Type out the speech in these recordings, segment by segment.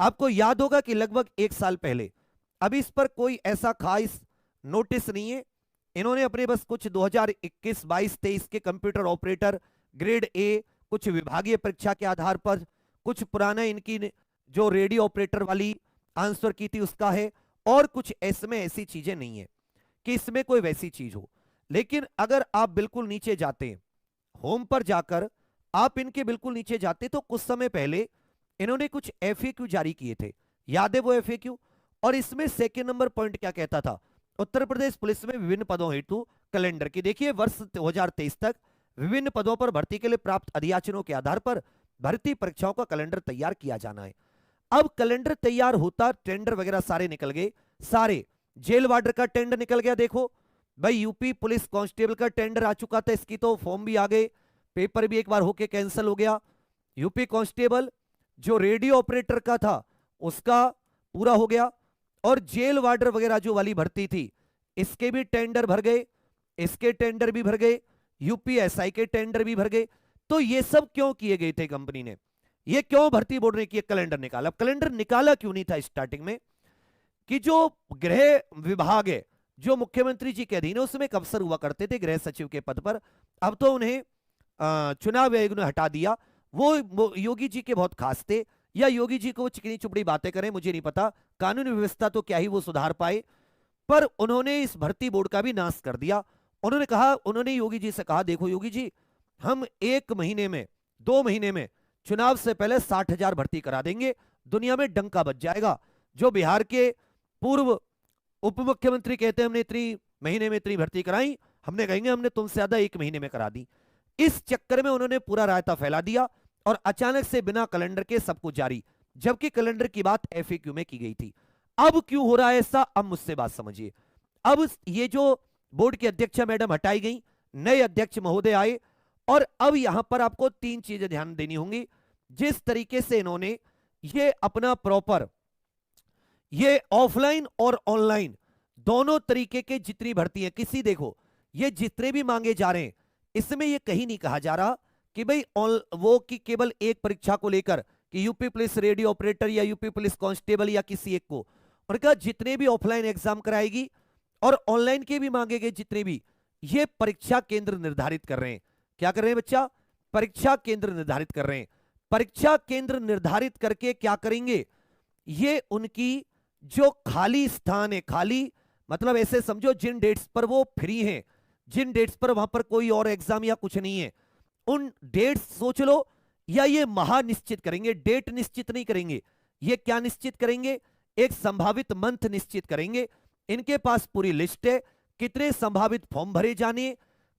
आपको याद होगा कि लगभग 1 साल पहले, अभी इस पर कोई ऐसा खास नोटिस नहीं है, इन्होंने अपने बस कुछ 2021, 22, 23 के कंप्यूटर ऑपरेटर ग्रेड ए, कुछ विभागीय परीक्षा के आधार पर, कुछ पुराना इनकी जो रेडियो ऑपरेटर वाली आंसर की थी उसका है, और कुछ इसमें ऐसी चीजें नहीं है कि इसमें कोई वैसी चीज हो। लेकिन अगर आप बिल्कुल नीचे जाते हैं, होम पर जाकर आप इनके बिल्कुल नीचे जाते, तो कुछ समय पहले इन्होंने कुछ एफएक्यू जारी किए थे, याद है वो एफएक्यू? और इसमें सेकेंड नंबर पॉइंट क्या कहता था? उत्तर प्रदेश पुलिस में विभिन्न पदों हेतु कैलेंडर की, देखिए वर्ष 2023 तक विभिन्न पदों पर भर्ती के लिए प्राप्त अधियाचनों के आधार पर भर्ती परीक्षाओं का कैलेंडर तैयार किया जाना है। अब कैलेंडर तैयार होता, टेंडर वगैरह सारे निकल गए, सारे जेल वार्डर का टेंडर निकल गया, देखो भाई यूपी पुलिस कांस्टेबल का टेंडर आ चुका था, इसकी तो फॉर्म भी आ गए, पेपर भी एक बार होके कैंसिल हो गया। यूपी कांस्टेबल जो रेडियो ऑपरेटर का था उसका पूरा हो गया, और जेल वार्डर वगैरह जो वाली भर्ती थी इसके भी टेंडर भर गए, इसके टेंडर भी भर गए, यूपीएसआई के टेंडर भी भर गए। तो ये सब क्यों किए गए थे कंपनी ने? ये क्यों भर्ती बोर्ड ने किया कैलेंडर निकाला? कैलेंडर निकाला क्यों नहीं था स्टार्टिंग में? कि जो गृह विभाग है जो मुख्यमंत्री जी के अधीन है, उसमें एक अफसर हुआ करते थे गृह सचिव के पद पर, अब तो उन्हें चुनाव आयोग ने हटा दिया। वो योगी जी के बहुत खास थे, या योगी जी को चिकनी चुपड़ी बातें करें मुझे नहीं पता, कानून व्यवस्था तो क्या ही वो सुधार पाए, पर उन्होंने इस भर्ती बोर्ड का भी नाश कर दिया। उन्होंने कहा, उन्होंने योगी जी से कहा, देखो योगी जी, हम 1 महीने में 2 महीने में चुनाव से पहले 60,000 भर्ती करा देंगे, दुनिया में डंका बज जाएगा। जो बिहार के पूर्व उप मुख्यमंत्री कहते हैं हमने इतनी महीने में इतनी भर्ती कराई, हमने कहेंगे हमने तुमसे ज्यादा 1 महीने में करा दी। इस चक्कर में उन्होंने पूरा रायता फैला दिया, और अचानक से बिना कैलेंडर के सब कुछ जारी, जबकि कैलेंडर की बात एफएक्यू में की गई थी। अब क्यों हो रहा है ऐसा? अब मुझसे बात समझिए। अब ये जो बोर्ड की अध्यक्ष मैडम हटाई गई, नए अध्यक्ष महोदय आए, और अब यहां पर आपको 3 चीजें ध्यान देनी होंगी। जिस तरीके से इन्होंने ये अपना प्रॉपर ये ऑफलाइन और ऑनलाइन दोनों तरीके के जितनी भर्ती है, किसी देखो ये जितने भी मांगे जा रहे हैं, इसमें ये कहीं नहीं कहा जा रहा कि भाई वो कि केवल एक परीक्षा को लेकर कि यूपी पुलिस रेडियो ऑपरेटर या यूपी पुलिस कांस्टेबल या किसी एक को, और कहा जितने भी ऑफलाइन एग्जाम कराएगी और ऑनलाइन के भी मांगे गए जितने भी, ये परीक्षा केंद्र निर्धारित कर रहे हैं। क्या कर रहे हैं बच्चा? परीक्षा केंद्र निर्धारित कर रहे हैं। परीक्षा केंद्र निर्धारित करके क्या करेंगे? ये उनकी जो खाली स्थान है, खाली मतलब ऐसे समझो जिन डेट्स पर वो फ्री हैं, जिन डेट्स पर वहां पर कोई और एग्जाम या कुछ नहीं है, उन डेट्स सोच लो, या ये महानिश्चित करेंगे, डेट निश्चित नहीं करेंगे, ये क्या निश्चित करेंगे? एक संभावित मंथ निश्चित करेंगे। इनके पास पूरी लिस्ट है, कितने संभावित फॉर्म भरे जाने,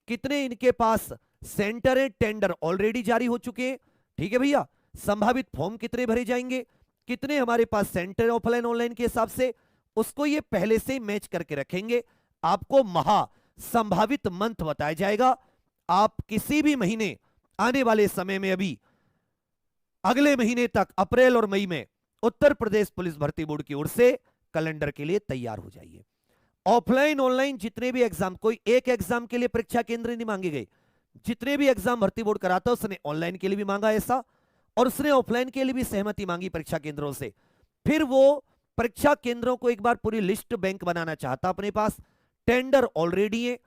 कितने इनके पास सेंटर है, टेंडर ऑलरेडी जारी हो चुके हैं, ठीक है भैया, संभावित फॉर्म कितने भरे जाएंगे, कितने हमारे पास सेंटर ऑफलाइन ऑनलाइन के हिसाब से, उसको ये पहले से मैच करके रखेंगे। आपको महा संभावित मंथ बताया जाएगा। आप किसी भी महीने आने वाले समय में, अभी अगले महीने तक अप्रैल और मई में उत्तर प्रदेश पुलिस भर्ती बोर्ड की ओर से कैलेंडर के लिए तैयार हो जाइए। ऑफलाइन ऑनलाइन जितने भी एग्जाम, कोई एक एग्जाम के लिए परीक्षा केंद्र नहीं मांगे गए, जितने भी एग्जाम भर्ती बोर्ड कराता उसने ऑनलाइन के लिए भी मांगा ऐसा, और उसने ऑफलाइन के लिए भी सहमति मांगी परीक्षा केंद्रों से। फिर वो परीक्षा केंद्रों को एक बार पूरी लिस्ट बैंक बनाना चाहता अपने पास, टेंडर ऑलरेडी है,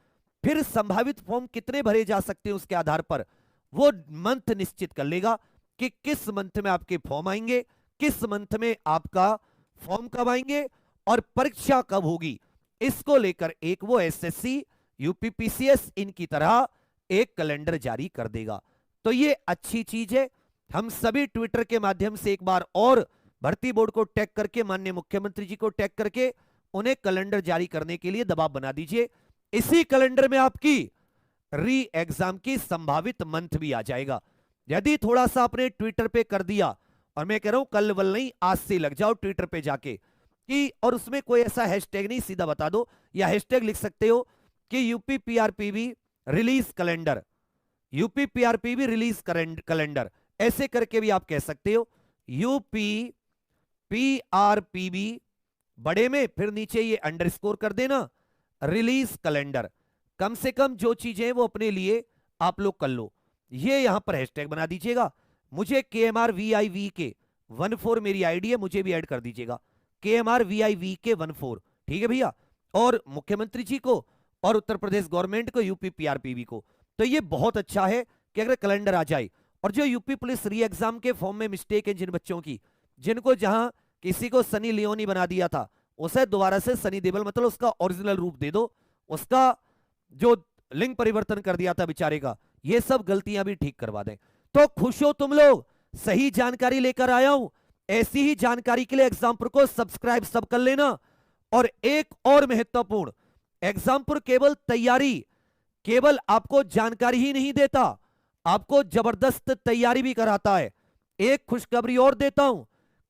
फिर संभावित फॉर्म कितने भरे जा सकते हैं उसके आधार पर वो मंथ निश्चित कर लेगा कि किस मंथ में आपके फॉर्म आएंगे, किस मंथ में आपका फॉर्म कब आएंगे और परीक्षा कब होगी। इसको लेकर एक वो एसएससी, यूपीपीसीएस इनकी तरह एक कैलेंडर जारी कर देगा। तो ये अच्छी चीज है। हम सभी ट्विटर के माध्यम से एक बार और भर्ती बोर्ड को टैग करके, माननीय मुख्यमंत्री जी को टैग करके उन्हें कैलेंडर जारी करने के लिए दबाव बना दीजिए। इसी कैलेंडर में आपकी री एग्जाम की संभावित मंथ भी आ जाएगा। यदि थोड़ा सा आपने ट्विटर पे कर दिया, और मैं कह रहा हूं कल वल नहीं, आज से लग जाओ ट्विटर पे जाके कि, और उसमें कोई ऐसा हैशटैग नहीं, सीधा बता दो, या हैशटैग लिख सकते हो कि UP PRPB release calendar, UP PRPB release calendar, ऐसे करके भी आप कह सकते हो। यूपी पीआरपीबी बड़े में, फिर नीचे ये अंडरस्कोर कर देना, रिलीज कैलेंडर। कम से कम जो चीजें वो अपने लिए आप लोग कर लो, ये यहां पर हैशटैग बना दीजिएगा। मुझे KMRVIV के 14 मेरी आईडी है, मुझे भी ऐड कर दीजिएगा, KMRVIVK14, ठीक है भैया। और मुख्यमंत्री जी को और उत्तर प्रदेश गवर्नमेंट को, यूपी PRPB को। तो ये बहुत अच्छा है कि अगर कैलेंडर आ जाए। और जो यूपी पुलिस री एग्जाम के फॉर्म में मिस्टेक है जिन बच्चों की, जिनको जहां किसी को सनी लियोनी बना दिया था, उसे दोबारा से सनी देओल मतलब उसका ओरिजिनल रूप दे दो, उसका जो लिंग परिवर्तन कर दिया था बेचारे का, ये सब गलतियां भी ठीक करवा दें। तो खुश हो तुम लोग, सही जानकारी लेकर आया हूं। ऐसी ही जानकारी के लिए एग्जामपुर को सब्सक्राइब सब कर लेना। और एक और महत्वपूर्ण, एग्जामपुर केवल तैयारी, केवल आपको जानकारी ही नहीं देता, आपको जबरदस्त तैयारी भी कराता है। एक खुशखबरी और देता हूं,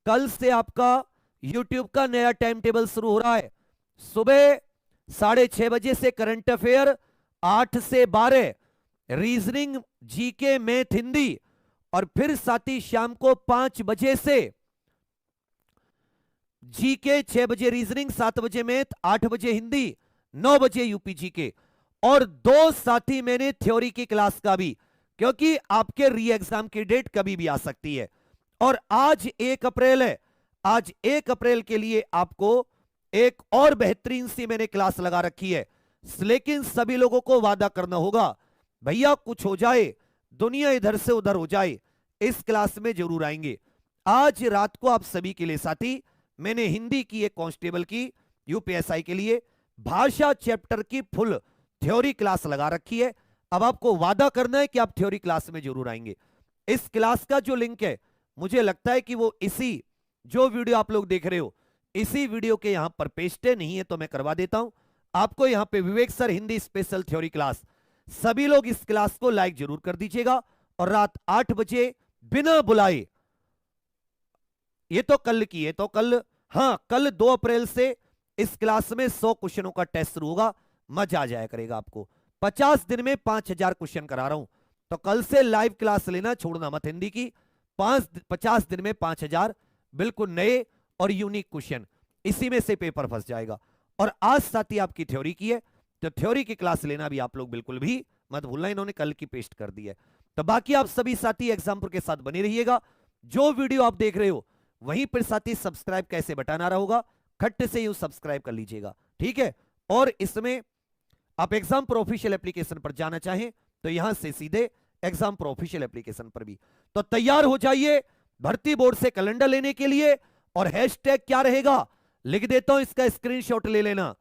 कल से आपका YouTube का नया टाइम टेबल शुरू हो रहा है। सुबह 6:30 बजे से करंट अफेयर, 8 से 12 रीजनिंग, जीके, मैथ, हिंदी, और फिर साथ ही शाम को 5 बजे से जीके, 6 बजे रीजनिंग, 7 बजे मैथ, 8 बजे हिंदी, 9 बजे यूपी जीके। और 2 साथी मैंने थ्योरी की क्लास का भी, क्योंकि आपके री एग्जाम की डेट कभी भी आ सकती है। और आज 1 अप्रैल है, आज 1 अप्रैल के लिए आपको एक और बेहतरीन सी मैंने क्लास लगा रखी है। लेकिन सभी लोगों को वादा करना होगा, भैया कुछ हो जाए, दुनिया इधर से उधर हो जाए, इस क्लास में जरूर आएंगे। आज रात को आप सभी के लिए साथी मैंने हिंदी की एक कांस्टेबल की यूपीएसआई के लिए भाषा चैप्टर की फुल थ्योरी क्लास लगा रखी है। अब आपको वादा करना है कि आप थ्योरी क्लास में जरूर आएंगे। इस क्लास का जो लिंक है, मुझे लगता है कि वो इसी जो वीडियो आप लोग देख रहे हो, इसी वीडियो के यहां पर पेस्ट है, नहीं है तो मैं करवा देता हूं आपको। यहां पे Vivek sir Hindi special theory class, सभी लोग इस क्लास को लाइक जरूर कर दीजिएगा। और रात 8 बजे बिना बुलाए, ये तो कल की है, तो कल, हाँ कल 2 अप्रैल से इस क्लास में 100 क्वेश्चनों का टेस्ट शुरू होगा। मजा आ जाया करेगा आपको। 50 दिन में 5000 क्वेश्चन करा रहा हूं, तो कल से लाइव क्लास लेना छोड़ना मत हिंदी की। 50 दिन में 5000 बिल्कुल नए और यूनिक क्वेश्चन, इसी में से पेपर फंस जाएगा। और आज साथी आपकी थ्योरी की है, तो थ्योरी की क्लास लेना भी आप लोग बिल्कुल भी मत भूलना, इन्होंने कल की पेस्ट कर दी है। तो बाकी आप सभी साथी एग्जाम्पल के साथ बने रहिएगा। जो वीडियो आप देख रहे हो वहीं पर साथी सब्सक्राइब कैसे बटन आ रहा होगा, खट्ट से यूं सब्सक्राइब कर लीजिएगा, ठीक है। और इसमें आप एग्जाम्पल ऑफिशियल एप्लीकेशन पर जाना चाहें तो यहां से सीधे एग्जाम्पल ऑफिशियल एप्लीकेशन पर भी। तो तैयार हो जाइए भर्ती बोर्ड से कैलेंडर लेने के लिए। और हैशटैग क्या रहेगा लिख देता हूं, इसका स्क्रीनशॉट ले लेना,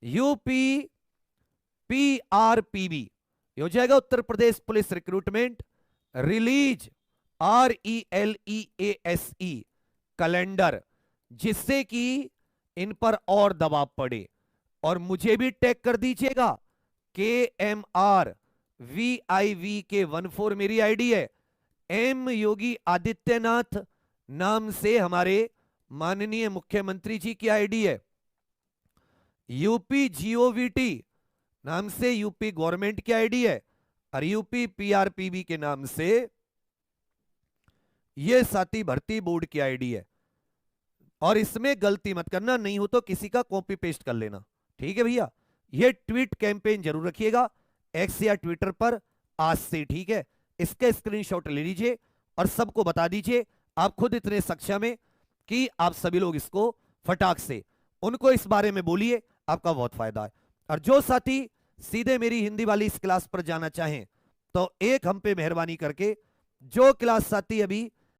यूपी PRPB हो जाएगा, Uttar Pradesh police recruitment release, RELEASE calendar, जिससे कि इन पर और दबाव पड़े। और मुझे भी टैग कर दीजिएगा, KMRVIVK14 मेरी आईडी है। M योगी आदित्यनाथ नाम से हमारे माननीय मुख्यमंत्री जी की आईडी है। यूपी GOVT नाम से यूपी गवर्नमेंट की आईडी है। और यूपी PRPB के नाम से ये साथी भर्ती बोर्ड की आईडी है। और इसमें गलती मत करना, नहीं हो तो किसी का कॉपी पेस्ट कर लेना, ठीक है भैया। ये ट्वीट कैंपेन जरूर रखिएगा एक्स या ट्विटर पर आज से, ठीक है। इसका स्क्रीनशॉट ले लीजिए और सबको बता दीजिए। आप खुद इतने सक्षम हैं कि आप सभी लोग इसको फटाक से उनको इस बारे में बोलिए, आपका बहुत फायदा है। और जो साथी सीधे मेरी हिंदी वाली इस क्लास पर जाना चाहें तो एक हम पे मेहरबानी करके, जो क्लास साथी अभी